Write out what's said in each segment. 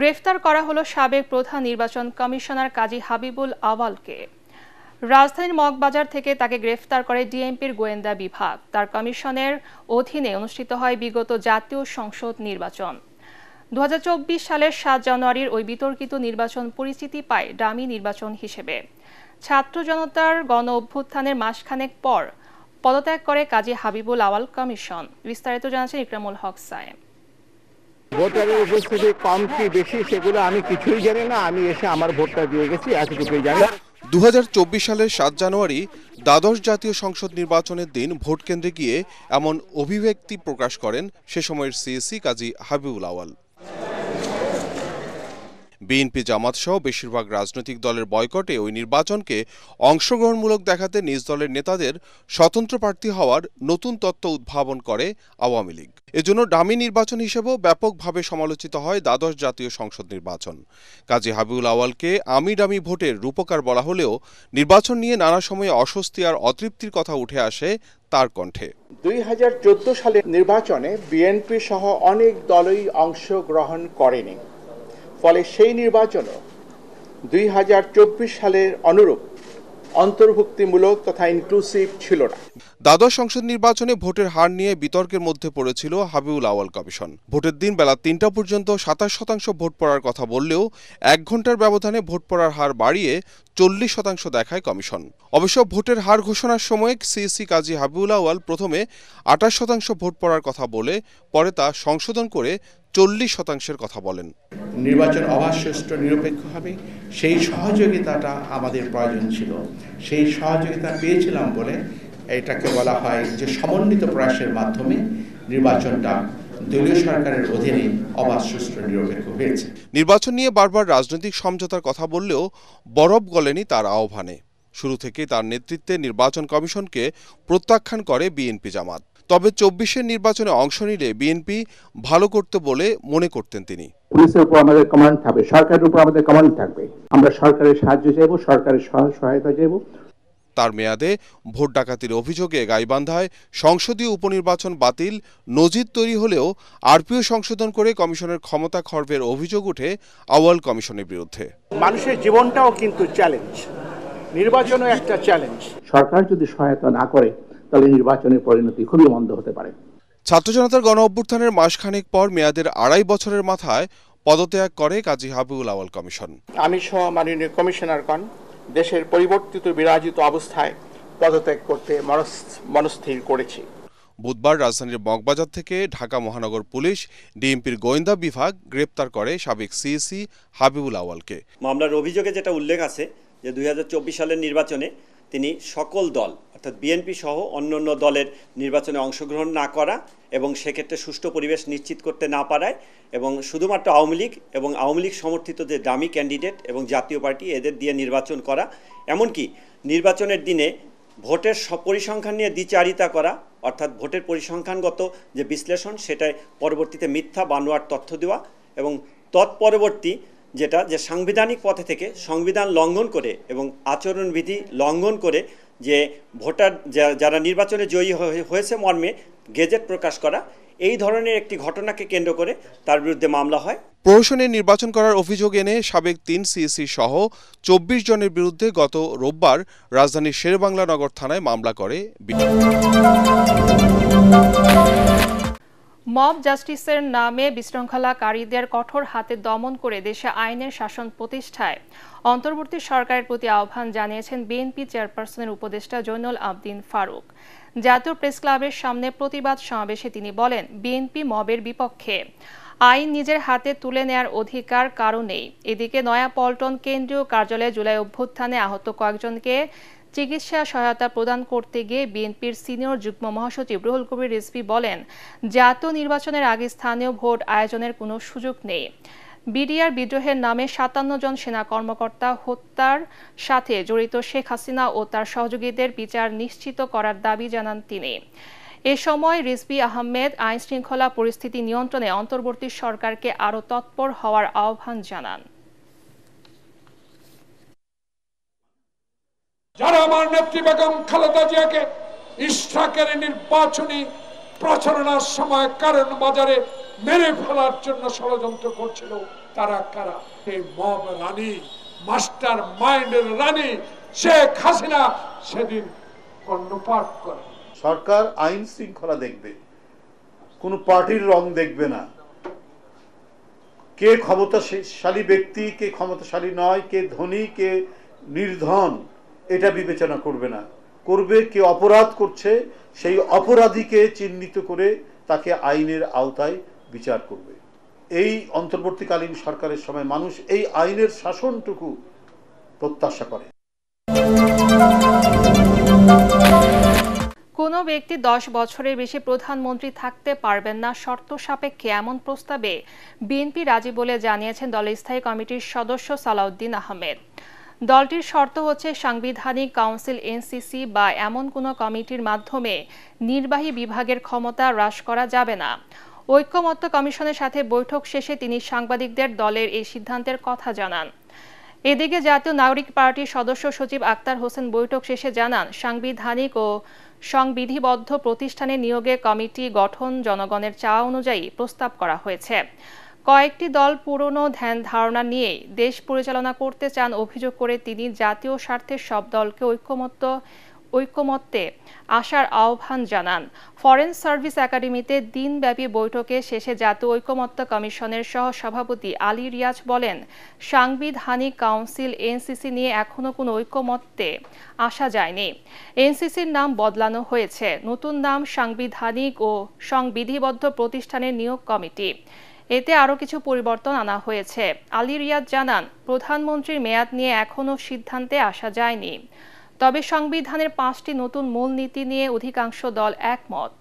গ্রেফতার করা হলো সাবেক প্রধান নির্বাচন কমিশনার কাজী হাবিবুল আওয়ালকে। রাজধানীর মগবাজার থেকে তাকে গ্রেফতার করে ডিএমপির গোয়েন্দা বিভাগ। তার কমিশনের অধীনে অনুষ্ঠিত হয় বিগত জাতীয় সংসদ নির্বাচন। 2024 সালের 7 জানুয়ারির ওই বিতর্কিত নির্বাচন পরিচিতি পায় ডামি নির্বাচন হিসেবে। ছাত্র জনতার গণ অভ্যুত্থানের মাসখানেক পর পদত্যাগ করে কাজী হাবিবুল আওয়াল কমিশন। বিস্তারিত জানাচ্ছেন ইকরামুল হক সায়েম। ভোটারের উপস্থিতি কম কি বেশি সেগুলো আমি কিছুই জানি না, আমি এসে আমার ভোটটা দিয়ে গেছি, এতটুকুই জানি। 2024 সালের 7 জানুয়ারি দ্বাদশ জাতীয় সংসদ নির্বাচনের দিন ভোট কেন্দ্রে গিয়ে এমন অভিব্যক্তি প্রকাশ করেন সে সময়ের সিএসি কাজী হাবিবুল আওয়াল। বিএনপি জামাত সহ বেশিরভাগ রাজনৈতিক দলের বয়কটে ওই নির্বাচনকে অংশগ্রহণমূলক দেখাতে নিজ দলের নেতাদের স্বতন্ত্র প্রার্থী হওয়ার নতুন তত্ত্ব উদ্ভাবন করে আওয়ামী লীগ। এজন্য ডামি নির্বাচন হিসেবেও ব্যাপকভাবে সমালোচিত হয় দ্বাদশ জাতীয় সংসদ নির্বাচন। কাজী হাবিবুল আওয়ালকে আমি ডামি ভোটের রূপকার বলা হলেও নির্বাচন নিয়ে নানা সময়ে অস্বস্তি আর অতৃপ্তির কথা উঠে আসে তার কণ্ঠে। 2014 সালের নির্বাচনে বিএনপি সহ অনেক দলই অংশগ্রহণ করেনি, ফলে সেই নির্বাচনও 2024 সালের অনুরূপ অন্তর্ভুক্তিমূলক তথা ইনক্লুসিভ ছিল না। দ্বাদশ সংসদ নির্বাচনে ভোটের হার নিয়ে বিতর্কের মধ্যে পড়েছিল হাবিবুল আওয়াল কমিশন। ভোটের দিন বেলা 3টা পর্যন্ত 27% ভোট পড়ার কথা বললেও 1 ঘন্টার ব্যবধানে ভোট পড়ার হার বাড়িয়ে 40% দেখায় কমিশন। অবশ্য ভোটের হার ঘোষণার সময় সিএসি কাজী হাবিবুল আওয়াল প্রথমে 28% ভোট পড়ার কথা বলে পরে তা সংশোধন করে 40%-এর কথা বলেন। নির্বাচন অবাধ, সুষ্ঠু, নিরপেক্ষ হবে, সেই সহযোগিতাটা আমাদের প্রয়োজন ছিল। সেই সহযোগিতা পেয়েছিলাম বলে এটাকে বলা হয় যে সমন্বিত প্রয়াসের মাধ্যমে নির্বাচনটা দলীয় সরকারের অধীনে অবাধ, সুষ্ঠু, নিরপেক্ষ হয়েছে। নির্বাচন নিয়ে বারবার রাজনৈতিক সমঝোতার কথা বললেও বরফ গলেনি তার আহ্বানে। শুরু থেকেই তার নেতৃত্বে নির্বাচন কমিশনকে প্রত্যাখ্যান করে বিএনপি জামাত। তবে 24-এর নির্বাচনে অংশ নিলে বিএনপি ভালো করতে বলে মনে করতেন তিনি। পুলিশের উপর আমাদের কমান্ড থাকবে, সরকারের উপর আমাদের কমান্ড থাকবে, আমরা সরকারের সাহায্য চাইব, সরকারের সহায়তা চাইব। তার মেয়াদে ভোট ডাকাতির অভিযোগে গাইবান্ধায় সংসদীয় উপনির্বাচন বাতিল নজির তৈরি হলেও আরপিও সংশোধন করে কমিশনের ক্ষমতা খর্বের অভিযোগ উঠে আওয়াল কমিশনের বিরুদ্ধে। মানুষের জীবনটাও কিন্তু চ্যালেঞ্জ, নির্বাচনও একটা চ্যালেঞ্জ। সরকার যদি সহায়তা না করে তাহলে নির্বাচনের পরিণতি খুবই মন্দ হতে পারে। ছাত্র জনতার গণ অভ্যুত্থানের মাসখানেক পর মেয়াদের 2.5 বছরের মাথায় পদত্যাগ করে কাজী হাবিবুল আওয়াল কমিশন। আমি সহ মাননীয় কমিশনারগণ দেশের পরিবর্তিত বিরাজিত অবস্থায় পদত্যাগ করতে মনস্থির করেছি। বুধবার রাজধানীর মগবাজার থেকে ঢাকা মহানগর পুলিশ ডিএমপির গোয়েন্দা বিভাগ গ্রেপ্তার করে সাবেক সিএসি হাবিবুল আওয়ালকে। মামলার অভিযোগে যেটা উল্লেখ আছে যে 2024 সালের নির্বাচনে তিনি সকল দল অর্থাৎ বিএনপি সহ অন্যান্য দলের নির্বাচনে অংশগ্রহণ না করা এবং সেক্ষেত্রে সুষ্ঠু পরিবেশ নিশ্চিত করতে না পারায় এবং শুধুমাত্র আওয়ামী লীগ এবং আওয়ামী লীগ সমর্থিত যে ডামি ক্যান্ডিডেট এবং জাতীয় পার্টি এদের দিয়ে নির্বাচন করা, এমনকি নির্বাচনের দিনে ভোটের পরিসংখ্যান নিয়ে দ্বিচারিতা করা অর্থাৎ ভোটের পরিসংখ্যানগত যে বিশ্লেষণ সেটাই পরবর্তীতে মিথ্যা বানোয়ার তথ্য দেওয়া এবং তৎপরবর্তী যেটা যে সাংবিধানিক পথে থেকে সংবিধান লঙ্ঘন করে এবং আচরণবিধি লঙ্ঘন করে যে ভোটার যারা নির্বাচনে জয়ী হয়েছে মর্মে গেজেট প্রকাশ করা, এই ধরনের একটি ঘটনাকে কেন্দ্র করে তার বিরুদ্ধে মামলা হয়। প্রহসনে নির্বাচন করার অভিযোগ এনে সাবেক 3 সিএসি সহ 24 জনের বিরুদ্ধে গত রোববার রাজধানীর শেরেবাংলা নগর থানায় মামলা করে। মব জাস্টিসের নামে বিশৃঙ্খলাকারীদের কঠোর হাতে দমন করে দেশে আইনের শাসন প্রতিষ্ঠায় অন্তর্বর্তী সরকারের প্রতি আহ্বান জানিয়েছেন বিএনপি চেয়ারপারসনের উপদেষ্টা জয়নুল আবদিন ফারুক। জাতীয় প্রেস ক্লাবের সামনে প্রতিবাদ সমাবেশে তিনি বলেন, বিএনপি মবের বিপক্ষে, আইন নিজের হাতে তুলে নেয়ার অধিকার কারো নেই। এদিকে নয়াপল্টন কেন্দ্রীয় কার্যালয়ে জুলাই অভ্যুত্থানে আহত কয়েকজনকে চিকিৎসা সহায়তা প্রদান করতে গিয়ে বিএনপির সিনিয়র যুগ্ম মহাসচিব রুহুল কবির রিজভী বলেন, জাতীয় নির্বাচনের আগে স্থানীয় ভোট আয়োজনের কোনো সুযোগ নেই। বিডিআর বিদ্রোহের নামে 57 জন সেনা কর্মকর্তা হত্যার সাথে জড়িত শেখ হাসিনা ও তার সহযোগীদের বিচার নিশ্চিত করার দাবি জানান তিনি। এ সময় রিজভী আহমেদ আইন শৃঙ্খলা পরিস্থিতি নিয়ন্ত্রণে অন্তর্বর্তী সরকারকে আরও তৎপর হওয়ার আহ্বান জানান। যারা আমার নেত্রী বেগম খালেদা জিয়াকে ইশরাকের নির্বাচনী প্রচারণার সময় কারণ বাজারে মেরে ফেলার জন্য ষড়যন্ত্র করছিল, তারা কারা? এই মব রানী, মাস্টার মাইন্ডের রানী শেখ হাসিনা সেদিন কর্ণপাত করে। সরকার আইন শৃঙ্খলা দেখবে, কোন পার্টির রং দেখবে না, কে ক্ষমতাশালী ব্যক্তি, কে ক্ষমতাশালী নয়, কে ধনী, কে নির্ধন, এটা বিবেচনা করবে না। করবে কে অপরাধ করছে, সেই অপরাধীকে চিহ্নিত করে তাকে আইনের আওতায় বিচার করবে। এই অন্তর্বর্তীকালীন সরকারের সময় মানুষ এই আইনের শাসনটুকু প্রত্যাশা করে। কোনো ব্যক্তি 10 বছরের বেশি প্রধানমন্ত্রী থাকতে পারবেন না শর্ত সাপেক্ষে এমন প্রস্তাবে বিএনপি রাজি বলে জানিয়েছেন দলের স্থায়ী কমিটির সদস্য সালাউদ্দিন আহমেদ। দলটির শর্ত হচ্ছে সাংবিধানিক কাউন্সিল এনসিসি বা এমন কোনো কমিটির মাধ্যমে নির্বাহী বিভাগের ক্ষমতা হ্রাস করা যাবে না। ঐক্যমত্য কমিশনের সাথে বৈঠক শেষে তিনি সাংবাদিকদের দলের এই সিদ্ধান্তের কথা জানান। এদিকে জাতীয় নাগরিক পার্টির সদস্য সচিব আক্তার হোসেন বৈঠক শেষে জানান, সাংবিধানিক ও সংবিধিবদ্ধ প্রতিষ্ঠানে নিয়োগে কমিটি গঠন জনগণের চাওয়া অনুযায়ী প্রস্তাব করা হয়েছে। কয়েকটি দল পুরনো ধ্যান ধারণা নিয়ে দেশ পরিচালনা করতে চান অভিযোগ করে তিনি জাতীয় স্বার্থের সব দলকে ঐক্যমত্যে আসার আহ্বান জানান। ফরেন সার্ভিস একাডেমিতে দিনব্যাপী বৈঠকে শেষে জাতীয় ঐক্যমত্য কমিশনের সহ সভাপতি আলী রিয়াজ বলেন, সাংবিধানিক কাউন্সিল এনসিসি নিয়ে এখনো কোনো ঐক্যমত্যে আসা যায়নি। এনসিসির নাম বদলানো হয়েছে, নতুন নাম সাংবিধানিক ও সংবিধিবদ্ধ প্রতিষ্ঠানের নিয়োগ কমিটি। এতে আরও কিছু পরিবর্তন আনা হয়েছে। আলী রিয়াজ জানান, প্রধানমন্ত্রীর মেয়াদ নিয়ে এখনো সিদ্ধান্তে আসা যায়নি, তবে সংবিধানের 5টি নতুন মূলনীতি নিয়ে অধিকাংশ দল একমত।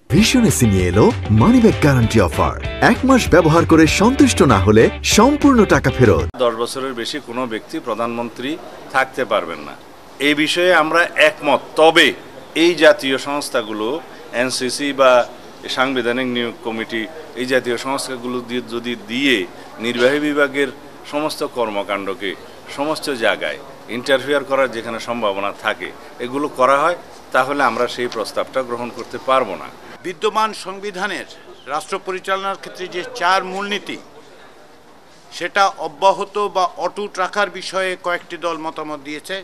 ভীষণ এসি নিয়ে এলো মানিব্যাগ গ্যারান্টি অফার। 1 মাস ব্যবহার করে সন্তুষ্ট না হলে সম্পূর্ণ টাকা ফেরত। 10 বছরের বেশি কোনো ব্যক্তি প্রধানমন্ত্রী থাকতে পারবেন না, এই বিষয়ে আমরা একমত। তবে এই জাতীয় সংস্থাগুলো এনসিসি বা সাংবিধানিক নিয়োগ কমিটি, এই জাতীয় সংস্থাগুলো যদি দিয়ে নির্বাহী বিভাগের সমস্ত কর্মকাণ্ডকে সমস্ত জায়গায় ইন্টারফেয়ার করার যেখানে সম্ভাবনা থাকে এগুলো করা হয়, তাহলে আমরা সেই প্রস্তাবটা গ্রহণ করতে পারবো না। বিদ্যমান সংবিধানের রাষ্ট্র পরিচালনার ক্ষেত্রে যে 4 মূলনীতি, সেটা অব্যাহত বা অটুট রাখার বিষয়ে কয়েকটি দল মতামত দিয়েছে,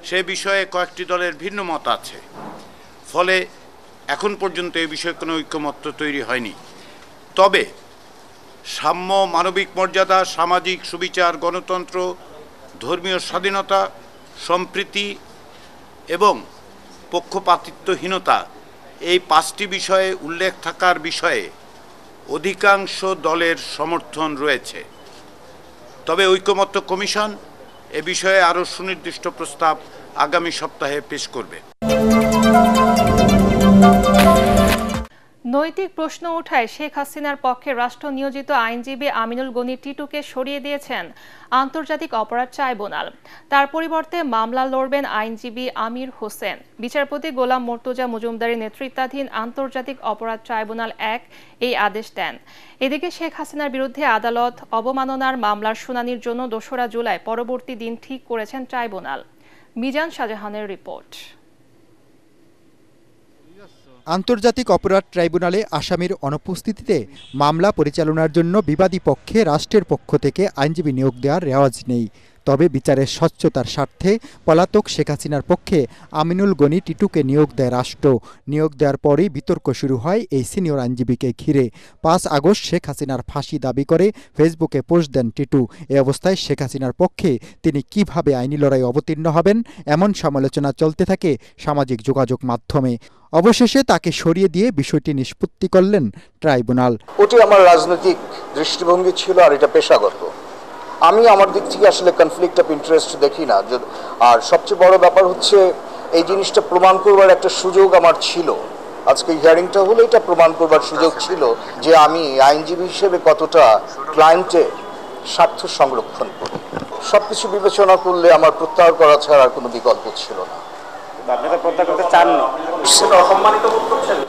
সে বিষয়ে কয়েকটি দলের ভিন্ন মত আছে। ফলে এখন পর্যন্ত এই বিষয়ে কোনো ঐক্যমত্য তৈরি হয়নি। তবে সাম্য, মানবিক মর্যাদা, সামাজিক সুবিচার, গণতন্ত্র, ধর্মীয় স্বাধীনতা, সম্প্রীতি এবং পক্ষপাতিত্বহীনতা, এই 5টি বিষয়ে উল্লেখ থাকার বিষয়ে অধিকাংশ দলের সমর্থন রয়েছে। তবে ঐক্যমত্য কমিশন এ বিষয়ে আরও সুনির্দিষ্ট প্রস্তাব আগামী সপ্তাহে পেশ করবে। নৈতিক প্রশ্ন ওঠায় শেখ হাসিনার পক্ষে রাষ্ট্র নিয়োজিত আইনজীবী আমিনুল গনি টিটুকে সরিয়ে দিয়েছেন আন্তর্জাতিক অপরাধ ট্রাইব্যুনাল। তার পরিবর্তে মামলা লড়বেন আইনজীবী আমির হোসেন। বিচারপতি গোলাম মর্তুজা মজুমদারের নেতৃত্বাধীন আন্তর্জাতিক অপরাধ ট্রাইব্যুনাল 1 এই আদেশ দেন। এদিকে শেখ হাসিনার বিরুদ্ধে আদালত অবমাননার মামলার শুনানির জন্য 2রা জুলাই পরবর্তী দিন ঠিক করেছেন ট্রাইব্যুনাল। মিজান শাহজাহানের রিপোর্ট। আন্তর্জাতিক অপরাধ ট্রাইব্যুনালে আসামির অনুপস্থিতিতে মামলা পরিচালনার জন্য বিবাদী পক্ষে রাষ্ট্রের পক্ষ থেকে আইনজীবী নিয়োগ দেওয়ার রেওয়াজ নেই। তবে বিচারের স্বচ্ছতার স্বার্থে পলাতক শেখ হাসিনার পক্ষে আমিনুল গনি টিটুকে নিয়োগ দেয় রাষ্ট্র। নিয়োগ দেওয়ার পরই বিতর্ক শুরু হয় এই সিনিয়র আইনজীবীকে ঘিরে। 5 আগস্ট শেখ হাসিনার ফাঁসি দাবি করে ফেসবুকে পোস্ট দেন টিটু। এ অবস্থায় শেখ হাসিনার পক্ষে তিনি কিভাবে আইনি লড়াই অবতীর্ণ হবেন এমন সমালোচনা চলতে থাকে সামাজিক যোগাযোগ মাধ্যমে। অবশেষে তাকে সরিয়ে দিয়ে বিষয়টি নিষ্পত্তি করলেন ট্রাইব্যুনাল। ওটি আমার রাজনৈতিক দৃষ্টিভঙ্গি ছিল, আর এটা পেশাগত। আমি আমার দিক থেকে আসলে কনফ্লিক্ট অফ ইন্টারেস্ট দেখি না। আর সবচেয়ে বড় ব্যাপার হচ্ছে এই জিনিসটা প্রমাণ করবার একটা সুযোগ আমার ছিল। আজকে হিয়ারিংটা হলো, এটা প্রমাণ করবার সুযোগ ছিল যে আমি আইনজীবী হিসেবে কতটা ক্লায়েন্টের স্বার্থ সংরক্ষণ করি। সবকিছু বিবেচনা করলে আমার প্রত্যাহার করা ছাড়া আর কোনো বিকল্প ছিল না।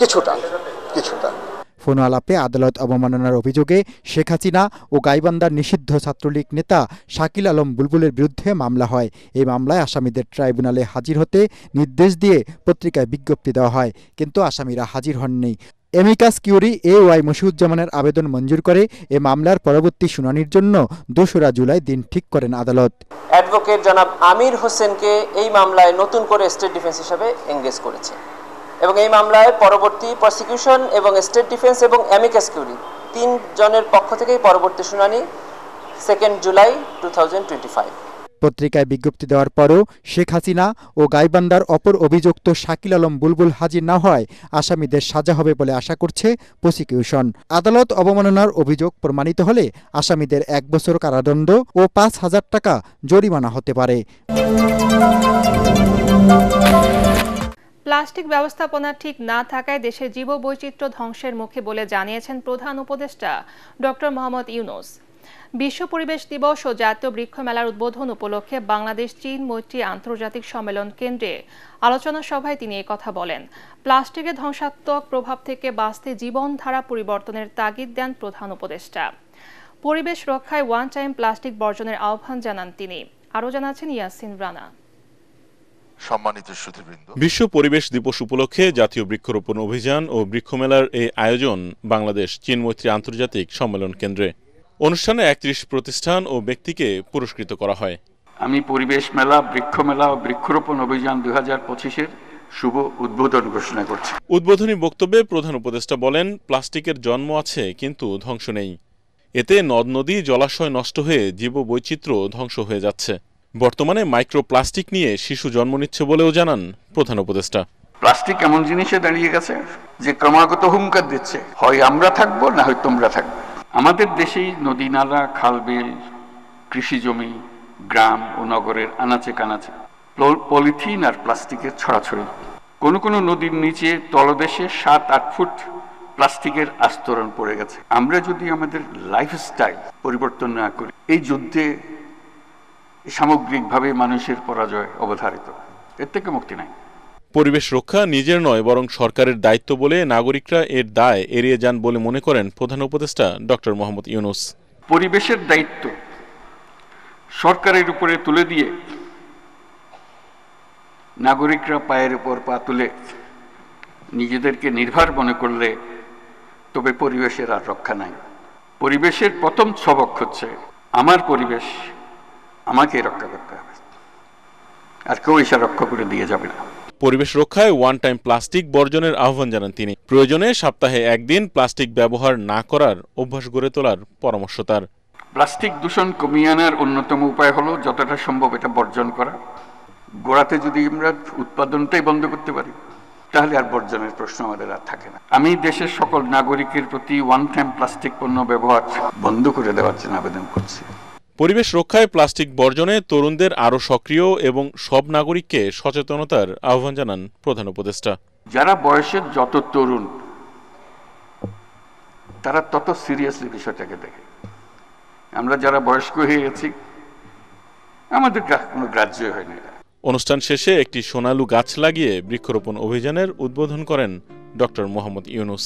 কিছুটা ফোন আলাপে আদালত অবমাননার অভিযোগে শেখ হাসিনা ও গাইবান্ধার নিষিদ্ধ ছাত্রলীগ নেতা শাকিল আলম বুলবুলের বিরুদ্ধে মামলা হয়। এই মামলায় আসামিদের ট্রাইব্যুনালে হাজির হতে নির্দেশ দিয়ে পত্রিকায় বিজ্ঞপ্তি দেওয়া হয়, কিন্তু আসামিরা হাজির হননি। এমিকাস কিউরি AY মশিউজ্জামানের আবেদন মঞ্জুর করে এ মামলার পরবর্তী শুনানির জন্য 2 জুলাই দিন ঠিক করেন আদালত। অ্যাডভোকেট জনাব আমির হোসেনকে এই মামলায় নতুন করে স্টেট ডিফেন্স হিসেবে এঙ্গেজ করেছে এবং এই মামলায় পরবর্তী প্রসিকিউশন এবং স্টেট ডিফেন্স এবং অ্যামিকাস কিউরি 3 জনের পক্ষ থেকেই পরবর্তী শুনানি 2 জুলাই 2025। পত্রিকায় বিজ্ঞপ্তি দেওয়ার পরও শেখ হাসিনা ও গাইবান্ধার অপর অভিযুক্ত শাকিল আলম বুলবুল হাজির না হয় আসামিদের সাজা হবে বলে আশা করছে প্রসিকিউশন। আদালত অবমাননার অভিযোগ প্রমাণিত হলে আসামিদের 1 বছর কারাদণ্ড ও 5,000 টাকা জরিমানা হতে পারে। প্লাস্টিক ব্যবস্থাপনা ঠিক না থাকায় দেশের জীববৈচিত্র্য ধ্বংসের মুখে বলে জানিয়েছেন প্রধান উপদেষ্টা ডক্টর মোহাম্মদ ইউনূস। বিশ্ব পরিবেশ দিবস ও জাতীয় বৃক্ষ মেলার উদ্বোধন উপলক্ষে বাংলাদেশ চীন মৈত্রী আন্তর্জাতিক সম্মেলন কেন্দ্রে আলোচনা সভায় তিনি কথা বলেন। প্লাস্টিকের ধ্বংসাত্মক প্রভাব থেকে বাঁচতে জীবনধারা পরিবর্তনের তাগিদ দেন প্রধান উপদেষ্টা। পরিবেশ রক্ষায় ওয়ান টাইম প্লাস্টিক বর্জনের আহ্বান জানান তিনি। আরও জানাচ্ছেন ইয়াসিন রানা। সম্মানিত শ্রোতৃবৃন্দ, বিশ্ব পরিবেশ দিবস উপলক্ষে জাতীয় বৃক্ষরোপণ অভিযান ও বৃক্ষমেলার এই আয়োজন বাংলাদেশ চীন মৈত্রী আন্তর্জাতিক সম্মেলন কেন্দ্রে। অনুষ্ঠানে 31 প্রতিষ্ঠান ও ব্যক্তিকে পুরস্কৃত করা হয়। আমি পরিবেশ মেলা, বৃক্ষ মেলা ও বৃক্ষরোপণ অভিযান 2025-এর শুভ উদ্বোধন ঘোষণা করছি। উদ্বোধনী বক্তব্যে প্রধান উপদেষ্টা বলেন, প্লাস্টিকের জন্ম আছে কিন্তু ধ্বংস নেই। এতে নদ নদী জলাশয় নষ্ট হয়ে জীববৈচিত্র্য ধ্বংস হয়ে যাচ্ছে। বর্তমানে মাইক্রোপ্লাস্টিক নিয়ে শিশু জন্ম নিচ্ছে বলেও জানান প্রধান উপদেষ্টা। প্লাস্টিক এমন জিনিসে দাঁড়িয়ে গেছে যে ক্রমাগত হুঙ্কার দিচ্ছে, হয় আমরা থাকবো না হয় তোমরা থাকবে। আমাদের দেশেই নদী নালা, খাল বিল, কৃষি জমি, গ্রাম ও নগরের আনাচে কানাচে পলিথিন আর প্লাস্টিকের ছড়াছড়ি। কোনো কোনো নদীর নিচে তলদেশে 7-8 ফুট প্লাস্টিকের আস্তরণ পড়ে গেছে। আমরা যদি আমাদের লাইফস্টাইল পরিবর্তন না করি, এই যুদ্ধে সামগ্রিকভাবে মানুষের পরাজয় অবধারিত, এর থেকে মুক্তি নাই। পরিবেশ রক্ষা নিজের নয় বরং সরকারের দায়িত্ব বলে নাগরিকরা এর দায় এড়িয়ে যান বলে মনে করেন প্রধান উপদেষ্টা ডক্টর মোহাম্মদ ইউনূস। পরিবেশের দায়িত্ব সরকারের উপরে তুলে দিয়ে নাগরিকরা পায়ের উপর পা তুলে নিজেদেরকে নির্ভর মনে করলে তবে পরিবেশের আর রক্ষা নাই। পরিবেশের প্রথম সবক হচ্ছে আমার পরিবেশ আমাকে রক্ষা করতে হবে, আর কেউ এসে রক্ষা করে দিয়ে যাবে না। পরিবেশ রক্ষায় ওয়ান টাইম প্লাস্টিক বর্জনের আহ্বান জানান তিনি। প্রয়োজনে সপ্তাহে 1 দিন প্লাস্টিক ব্যবহার না করার অভ্যাস গড়ে তোলার পরামর্শ তার। প্লাস্টিক দূষণ কমিয়ে আনার অন্যতম উপায় হলো যতটা সম্ভব এটা বর্জন করা। গোড়াতে যদি আমরা উৎপাদনটাই বন্ধ করতে পারি তাহলে আর বর্জনের প্রশ্ন আমাদের আর থাকে না। আমি দেশের সকল নাগরিকের প্রতি ওয়ান টাইম প্লাস্টিক পণ্য ব্যবহার বন্ধ করে দেওয়ার জন্য আবেদন করছি। পরিবেশ রক্ষায় প্লাস্টিক বর্জনে তরুণদের আরও সক্রিয় এবং সব নাগরিককে সচেতনতার আহ্বান জানান প্রধান উপদেষ্টা। যারা বয়সের যত তরুণ তারা তত সিরিয়াসলি বিষয়টাকে দেখে। আমরা যারা বয়স্ক হয়ে গেছি আমাদের কোনো গ্রাহ্য হয় না। অনুষ্ঠান শেষে একটি সোনালু গাছ লাগিয়ে বৃক্ষরোপণ অভিযানের উদ্বোধন করেন ডক্টর মোহাম্মদ ইউনূস।